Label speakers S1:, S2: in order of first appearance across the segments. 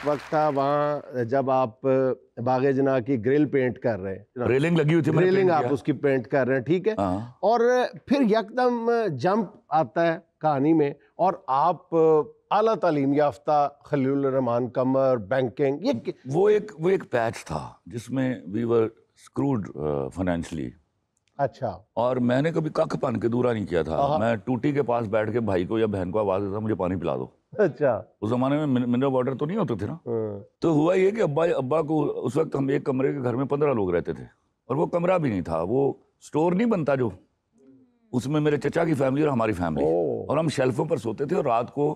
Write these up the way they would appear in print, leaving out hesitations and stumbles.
S1: وقت تھا وہاں جب آپ باغ جناح کی گرل پینٹ کر رہے ہیں,
S2: ریلنگ لگی ہوئی تھی,
S1: ریلنگ آپ اس کی پینٹ کر رہے ہیں, ٹھیک ہے, اور پھر یکدم جمپ آتا ہے کہانی میں اور آپ اعلیٰ تعلیم یافتہ خلیل الرحمان قمر بینکنگ,
S2: وہ ایک پیچ تھا جس میں وی ور اسکروڈ فائنینشلی.
S1: اچھا.
S2: اور میں نے کبھی کک پن کے دورہ نہیں کیا تھا. میں ٹوٹی کے پاس بیٹھ کے بھائی کو یا بہن کو آواز دیتا مجھے پانی پلا دو.
S1: اچھا.
S2: اس زمانے میں منرل واٹر تو نہیں ہوتے تھے نا. تو ہوا یہ کہ ابا کو اس وقت ہم ایک کمرے کے گھر میں 15 لوگ رہتے تھے, اور وہ کمرہ بھی نہیں تھا, وہ سٹور نہیں بنتا جو, اس میں میرے چچا کی فیملی اور ہماری فیملی, اور ہم شیلفوں پر سوتے تھے اور رات کو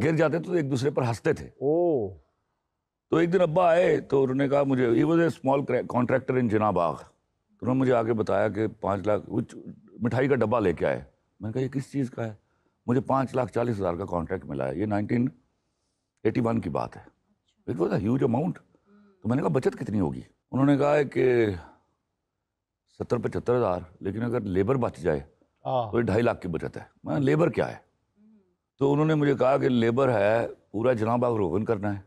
S2: گر جاتے تھے تو ایک دوسرے پر ہنستے تھے. تو ایک دن ابا آئے تو انہوں نے کہا مجھے, he was a small contractor in Jinnah Bagh, تو انہوں نے مجھے آگے بتایا کہ 5 لاکھ مٹھائی کا ڈبہ لے کے آئے. میں نے کہا یہ کس چیز کا ہے؟ مجھے 5,40,000 کا کانٹریکٹ ملا ہے, یہ 1981 کی بات ہے. It was a huge amount. تو میں نے کہا بچت کتنی ہوگی؟ انہوں نے کہا ہے کہ 70-75 ہزار, لیکن اگر لیبر بچ جائے تو 2.5 لاکھ کی بچت ہے. میں لیبر کیا ہے؟ تو انہوں نے مجھے کہا کہ لیبر ہے پورا جناح باغ روغن کرنا ہے,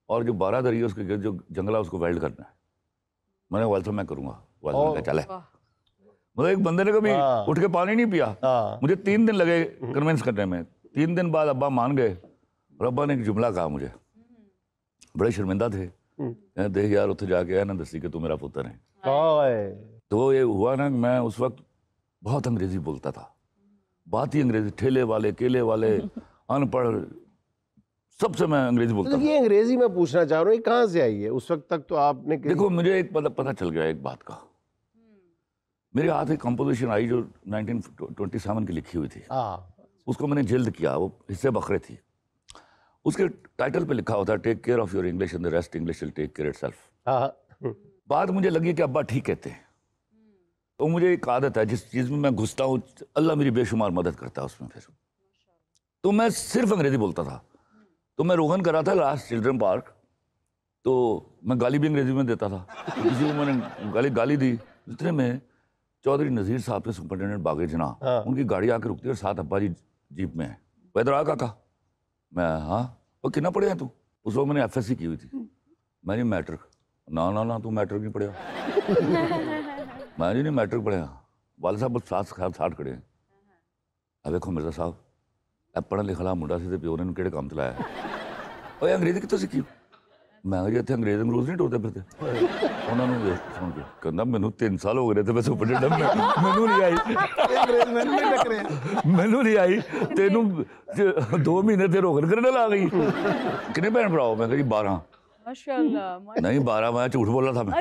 S2: اور جو 12 دریا اس کے گرد جو جنگل ہے اس کو ویلڈ کرنا ہے. میں نے والد صاحب میں کروں گا. والد صاحب کہا چلے. مطلب ایک بندے نے کبھی اٹھ کے پانی نہیں پیا. مجھے 3 دن لگے کنونس کرنے میں. 3 دن بعد ابا مان گئے, اور ابا نے ایک جملہ کہا مجھے, بڑے شرمندہ تھے, دیکھ یار اتنے جا کے ہے نا دسی کہ تو میرا پتر ہے. تو یہ ہوا نا کہ میں اس وقت بہت انگریزی بولتا تھا, بات ہی انگریزی, ٹھیلے والے کیلے والے ان پڑھ سب سے میں انگریزی بولتا تھا.
S1: یہ انگریزی میں پوچھنا چاہ رہا ہوں, یہ کہاں سے آئی ہے؟ اس وقت تک تو آپ نے
S2: دیکھو مجھے ایک پتہ چل گیا ایک بات کا. میرے ہاتھ ایک کمپوزیشن آئی جو 1927 کی لکھی ہوئی تھی, اس کو میں نے جلد کیا, وہ حصے بکھرے تھی. اس کے ٹائٹل پہ لکھا ہوتا ہے take care of your English and the rest English will take care it self. بات مجھے لگی کہ ابا ٹھیک کہتے ہیں. تو مجھے ایک عادت ہے جس چیز میں گھستا ہوں اللہ میری بے شمار مدد کرتا ہے اس میں. پھر تو میں صرف انگریزی بولتا تھا. تو میں روغن کر رہا تھا لاسٹ چلڈرن پارک, تو میں گالی بھی انگریزی میں دیتا تھا. کسی کو میں نے گالی دی. اتنے میں چودھری نذیر صاحب کے سپرنٹینڈنٹ باغ جناح, ان کی گاڑی آ کے رکتی ہے اور ساتھ ابا جی جیپ میں ہے. پیدر آ کاکا. میں ہاں. وہ کتنا پڑھے ہیں تو؟ اس وقت میں نے FSC کی ہوئی تھی. میں نہیں میٹرک. نہ تو میٹرک نہیں پڑھیا. میں نہیں میٹرک پڑھیا. والد صاحب بس ساتھ کھڑے ہیں. اب دیکھو مرزا صاحب, اب پڑھا لکھا منڈا سی پیو نے کہڑے کام چلایا. اور انگریزی کتوں سیکھی؟ میں جی اتنے انگریز نہیں ٹورتے پھرتے. انہوں نے سن کے کہنا مینوں 3 سال ہو گئے تھے میں سپرنٹینڈنٹ میں, مینوں نہیں آئی. تینوں 2 مہینے تے روغن کرنے لا گئی. کتنے بہن بھرا ہو؟ میں کہا جی 12. نہیں 12, میں جھوٹ بول رہا تھا میں.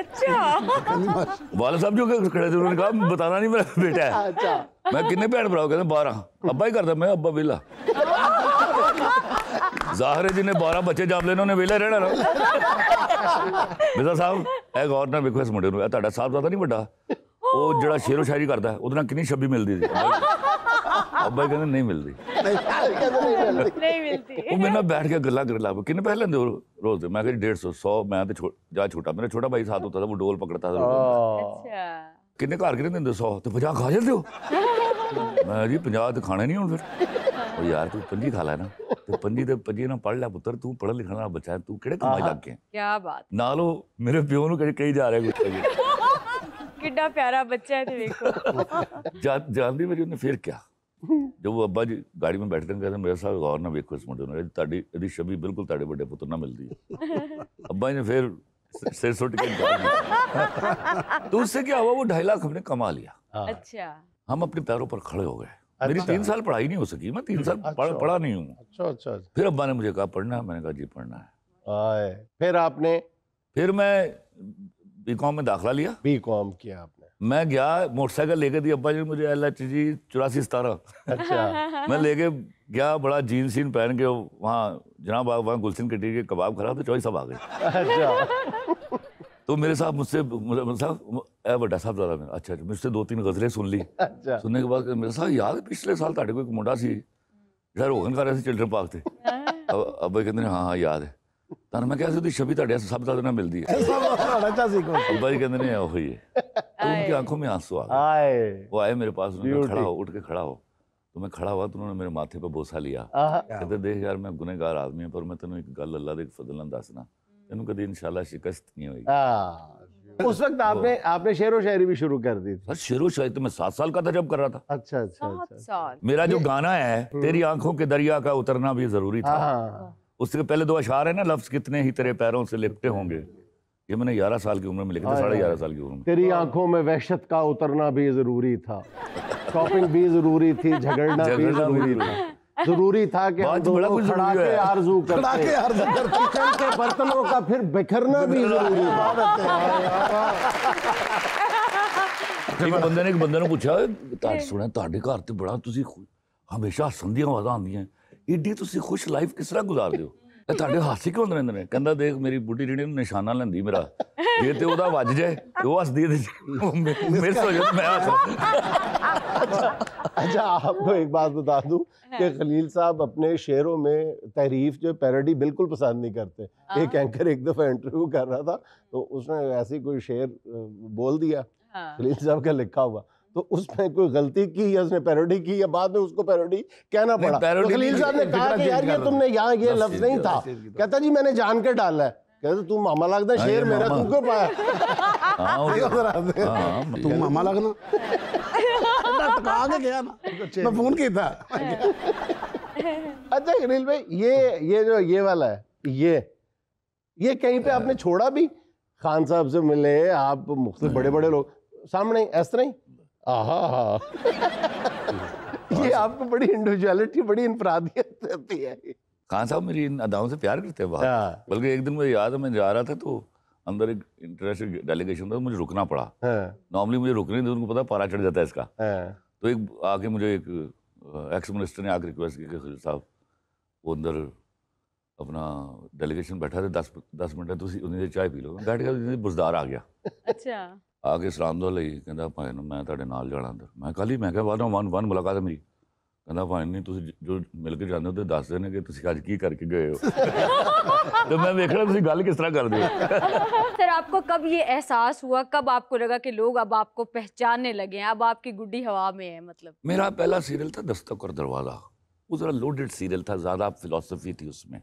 S2: والد صاحب جو کھڑے تھے انہوں نے کہا بتانا نہیں میرا بیٹا ہے. میں کتنے بہن بھرا ہو؟ کہتے 12. ابا ہی کرتا. میں ابا ویلا. ظاہر ہے جنہیں 12 بچے جام لے انہوں نے ویلا رہنا نا. مرزا صاحب اے غور نہ ویکھو اس منڈے نوں, تہاڈا صاحب زیادہ نہیں بڑا, وہ جڑا شعر و شاعری کرتا ہے ਉਹਦੇ ਨਾਲ ਕਿੰਨੀ ਛੱਬੀ ਮਿਲਦੀ ਸੀ. ابا ہی کہتے نہیں ملتی. وہ میرے نال بیٹھ کے گلا کرنے لگ پے. کتنے پیسے لیندے ہو روز دے؟ میں کہا 150 100. میں تو جا چھوٹا, میرا چھوٹا بھائی ساتھ ہوتا تھا, وہ ڈول پکڑتا تھا. کتنے گھر کے دندے 100 تو 50 کھا جاندے ہو؟ میں جی 50 تو کھانے نہیں ہوں. پھر یار تو 25 کھا لینا. تو 25 نہ پڑھ لیا پتر, تو پڑھا لکھنے والا بچہ ہے, تو کہڑے کمائی لگ گئے.
S3: کیا بات
S2: نالو میرے پیو نو کہیں جا رہے کچھ.
S3: کڈا پیارا بچہ ہے تے ویکھو.
S2: جاندی میری انہیں پھر کیا, جب وہ ابا جی گاڑی میں بیٹھتے ہیں کہتے ہیں میرے صاحب غور نہ ویکھو اس منڈے نوں, تہاڈی ادی شبی بالکل تہاڈے بڑے پتر نہ ملدی ہے. ابا جی نے پھر سر سٹ کے تو اس سے کیا ہوا, وہ 2.5 لاکھ ہم نے کما لیا.
S3: اچھا.
S2: ہم اپنے پیروں پر کھڑے ہو گئے. میری 3 سال پڑھائی نہیں ہو سکی, میں 3 سال پڑھا نہیں ہوں. پھر ابا نے مجھے کہا پڑھنا ہے. میں نے کہا جی پڑھنا ہے.
S1: پھر آپ نے
S2: پھر میں BCom میں داخلہ لیا.
S1: BCom کیا آپ نے؟
S2: میں گیا موٹر سائیکل لے کے دی ابا جی مجھے LHG 8417.
S1: اچھا.
S2: میں لے کے گیا, بڑا جین سین پہن کے وہاں جناح باغ, وہاں گلسن کٹی کے کباب کھا رہا تو چوہی صاحب آ گئے. تو میرے صاحب مجھ سے صاحب اے بڑا صاحب زیادہ میں اچھا مجھ سے 2-3 غزلیں سن لی. سننے کے بعد میرے صاحب یاد پچھلے سال تہاڈے کوئی منڈا سی جڑا روغن کر رہا سی چلڈرن پارک تے. ابا کہتے ہیں ہاں یاد ہے. میں کہا سی شبی تہاڈے سب زیادہ نہ ملتی ہے. ابا جی کہتے ہیں وہی ہے. تو ان کی آنکھوں میں آنسو آ گئے. وہ آئے میرے پاس, کھڑا ہو, اٹھ کے کھڑا ہو. تو میں کھڑا ہوا تو انہوں نے میرے ماتھے پہ بوسا لیا, کہتے دیکھ یار میں گنہگار آدمی ہوں, پر میں تینوں ایک گل اللہ دے فضل نال دسنا, تینوں کدی انشاءاللہ شکست نہیں ہوئی.
S1: اس وقت آپ نے شعر و شاعری بھی شروع کر دی تھی؟
S2: شعر و شاعری تو میں 7 سال کا تھا جب کر رہا تھا.
S1: اچھا اچھا اچھا.
S2: میرا جو گانا ہے تیری آنکھوں کے دریا کا اترنا بھی ضروری تھا, اس کے پہلے 2 اشعار ہیں نا, لفظ کتنے ہی تیرے پیروں سے لپٹے ہوں گے, یہ میں نے 11 سال کی عمر میں لکھے تھے, 11.5 سال کی عمر میں.
S1: تیری آنکھوں میں وحشت کا اترنا بھی ضروری تھا, شاپنگ بھی ضروری تھی, جھگڑنا بھی ضروری تھا, ضروری تھا کہ ہم دونوں کھڑا کے آرزو کرتے, کچن کے برتنوں کا پھر بکھرنا بھی ضروری تھا.
S2: ایک بندے نے پوچھا سنیں تہاڈے گھر تے بڑا تسی ہمیشہ ہسن دیاں آوازاں آندیاں, ایڈی تسی خوش لائف کس طرح گزار دیو, تہاڈے ہاسے کیوں رہندے نے؟ کہندا دیکھ میری بڈھی جڑی نشانہ لیندی میرا, یہ تے اودا وج جائے وہ ہسدی تے مس ہو جائے میں ہس.
S1: اچھا آپ کو ایک بات بتا دوں کہ خلیل صاحب اپنے شعروں میں تحریف جو پیروڈی بالکل پسند نہیں کرتے. ایک اینکر ایک دفعہ انٹرویو کر رہا تھا تو اس نے ایسی کوئی شعر بول دیا خلیل صاحب کا لکھا ہوا, تو اس میں کوئی غلطی کی یا اس نے پیروڈی کی یا بعد میں اس کو پیروڈی کہنا پڑا, تو خلیل صاحب نے کہا کہ یار یہ تم نے یہاں یہ لفظ نہیں تھا, کہتا جی میں نے جان کے ڈالا ہے. کہتا تم ماما لگتا ہے شعر میرا تم کیوں پایا,
S4: تم ماما لگنا ٹکا کے گیا نا, میں فون کی تھا.
S1: اچھا خلیل بھائی یہ جو یہ والا ہے یہ کہیں پہ آپ نے چھوڑا بھی؟ خان صاحب سے ملے آپ, مختلف بڑے بڑے لوگ سامنے اس طرح ہی, یہ آپ کو بڑی انڈیویجوالٹی, بڑی انفرادیت رہتی ہے.
S2: خان صاحب میری ان اداؤں سے پیار کرتے ہیں بہت, بلکہ ایک دن مجھے یاد ہے میں جا رہا تھا تو اندر ایک انٹرنیشنل ڈیلیگیشن تھا, مجھے رکنا پڑا. نارملی مجھے رکنے نہیں, ان کو پتا پارا چڑھ جاتا ہے اس کا. تو ایک آ کے مجھے ایک ایکس منسٹر نے آ کے ریکویسٹ کی کہ خلیل صاحب وہ اندر اپنا ڈیلیگیشن بیٹھا تھے 10 منٹ تو انہیں سے چائے پی لو. بیٹھ گیا, بزدار آ گیا,
S3: اچھا
S2: آ کے سلام دو لئی, کہندا بھائی میں تہاڈے نال جانا اندر. میں کہا لی, میں کہا 1 ملاقات ہے میری. کہندا بھائی نہیں تسی جو مل کے جاندے ہو تے دس دینے کہ تسی اج کی کر کے گئے ہو. تو میں دیکھ رہا تسی گل کس طرح کر دے ہو.
S3: سر آپ کو کب یہ احساس ہوا, کب آپ کو لگا کہ لوگ اب آپ کو پہچاننے لگے ہیں, اب آپ کی گڈی ہوا میں ہے؟ مطلب
S2: میرا پہلا سیریل تھا دستک اور دروازہ, وہ ذرا لوڈڈ سیریل تھا, زیادہ فلسفی تھی اس میں.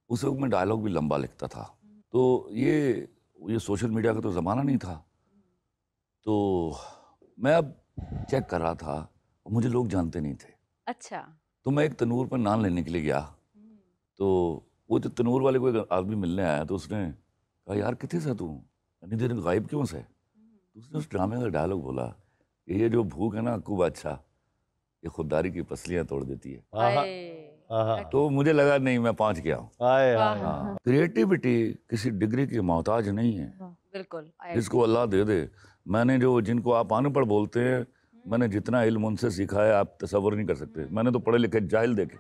S2: اس وقت میں ڈائلاگ بھی لمبا لکھتا تھا. تو یہ سوشل میڈیا کا تو زمانہ نہیں تھا, تو میں اب چیک کر رہا تھا, مجھے لوگ جانتے نہیں تھے.
S3: اچھا.
S2: تو میں ایک تنور پر نان لینے کے لیے گیا, تو وہ جو تنور والے کو ایک آدمی ملنے آیا, تو اس نے کہا یار کتنے سے تو اتنی دیر غائب کیوں سے؟ تو اس نے اس ڈرامے کا ڈائلاگ بولا کہ یہ جو بھوک ہے نا اکو بادشاہ, یہ خودداری کی پسلیاں توڑ دیتی ہے. تو مجھے لگا نہیں میں پہنچ گیا ہوں. کریٹیوٹی کسی ڈگری کی محتاج نہیں ہے,
S3: بالکل,
S2: جس کو اللہ دے دے. میں نے جن کو آپ ان پڑھ بولتے ہیں, میں نے جتنا علم ان سے سیکھا ہے آپ تصور نہیں کر سکتے. میں نے تو پڑھے لکھے جاہل دیکھے.